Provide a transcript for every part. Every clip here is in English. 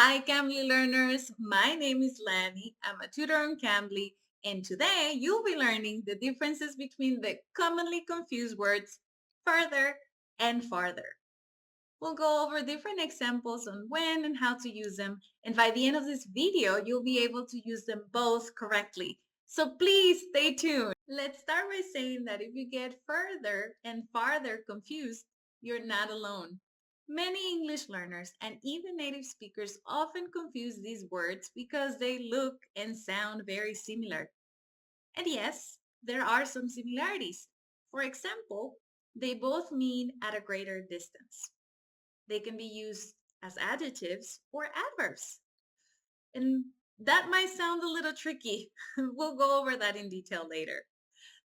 Hi, Cambly learners. My name is Lani. I'm a tutor on Cambly, and today you'll be learning the differences between the commonly confused words further and farther. We'll go over different examples on when and how to use them, and by the end of this video, you'll be able to use them both correctly. So please stay tuned. Let's start by saying that if you get further and farther confused, you're not alone. Many English learners and even native speakers often confuse these words because they look and sound very similar. And yes, there are some similarities. For example, they both mean at a greater distance. They can be used as adjectives or adverbs. And that might sound a little tricky. We'll go over that in detail later.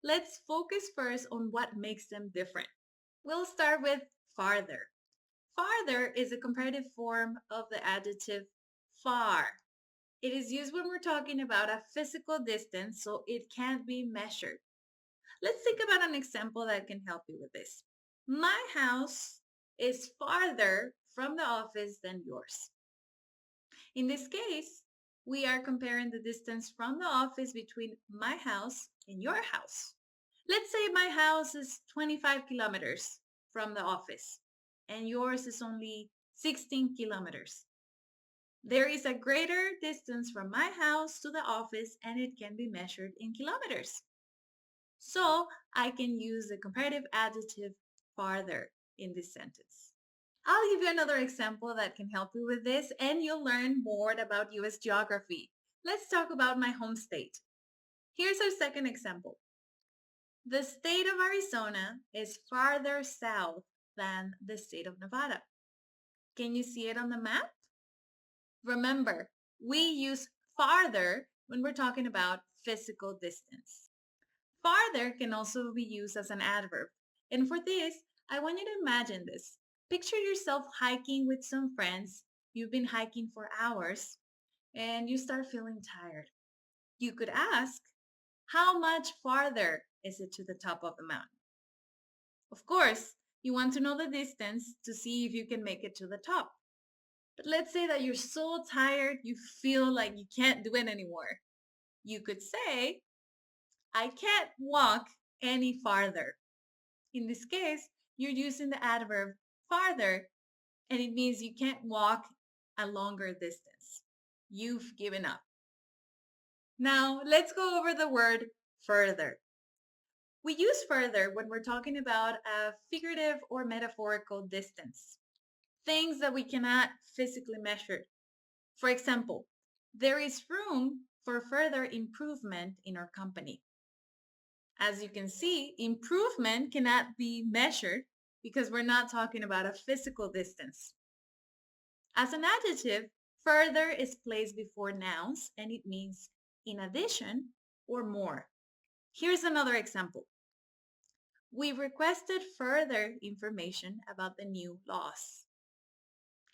Let's focus first on what makes them different. We'll start with farther. Farther is a comparative form of the adjective far. It is used when we're talking about a physical distance, so it can't be measured. Let's think about an example that can help you with this. My house is farther from the office than yours. In this case, we are comparing the distance from the office between my house and your house. Let's say my house is 25 kilometers from the office and yours is only 16 kilometers. There is a greater distance from my house to the office and it can be measured in kilometers. So I can use the comparative adjective farther in this sentence. I'll give you another example that can help you with this and you'll learn more about US geography. Let's talk about my home state. Here's our second example. The state of Arizona is farther south than the state of Nevada. Can you see it on the map? Remember, we use farther when we're talking about physical distance. Farther can also be used as an adverb. And for this, I want you to imagine this. Picture yourself hiking with some friends. You've been hiking for hours and you start feeling tired. You could ask, how much farther is it to the top of the mountain? Of course, you want to know the distance to see if you can make it to the top. But let's say that you're so tired, you feel like you can't do it anymore. You could say, I can't walk any farther. In this case, you're using the adverb farther, and it means you can't walk a longer distance. You've given up. Now, let's go over the word further. We use further when we're talking about a figurative or metaphorical distance, things that we cannot physically measure. For example, there is room for further improvement in our company. As you can see, improvement cannot be measured because we're not talking about a physical distance. As an adjective, further is placed before nouns and it means in addition or more. Here's another example. We requested further information about the new laws.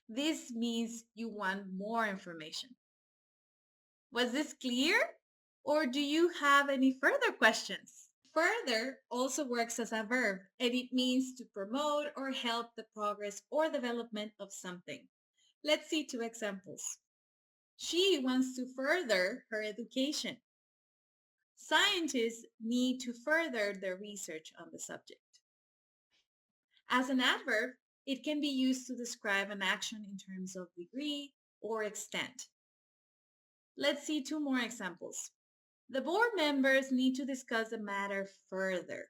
This means you want more information. Was this clear? Or do you have any further questions? Further also works as a verb, and it means to promote or help the progress or development of something. Let's see two examples. She wants to further her education. Scientists need to further their research on the subject. As an adverb, it can be used to describe an action in terms of degree or extent. Let's see two more examples. The board members need to discuss the matter further.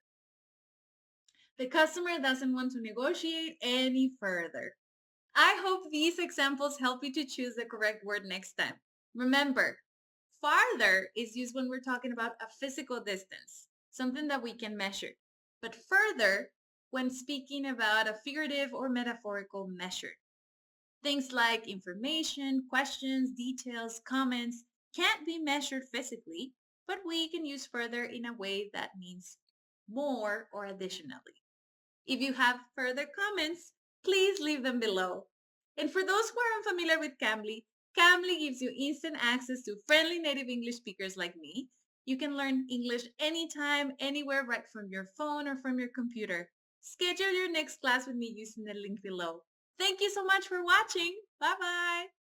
The customer doesn't want to negotiate any further. I hope these examples help you to choose the correct word next time. Remember, farther is used when we're talking about a physical distance, something that we can measure. But further, when speaking about a figurative or metaphorical measure. Things like information, questions, details, comments can't be measured physically, but we can use further in a way that means more or additionally. If you have further comments, please leave them below. And for those who are unfamiliar with Cambly, Cambly gives you instant access to friendly native English speakers like me. You can learn English anytime, anywhere, right from your phone or from your computer. Schedule your next class with me using the link below. Thank you so much for watching. Bye-bye.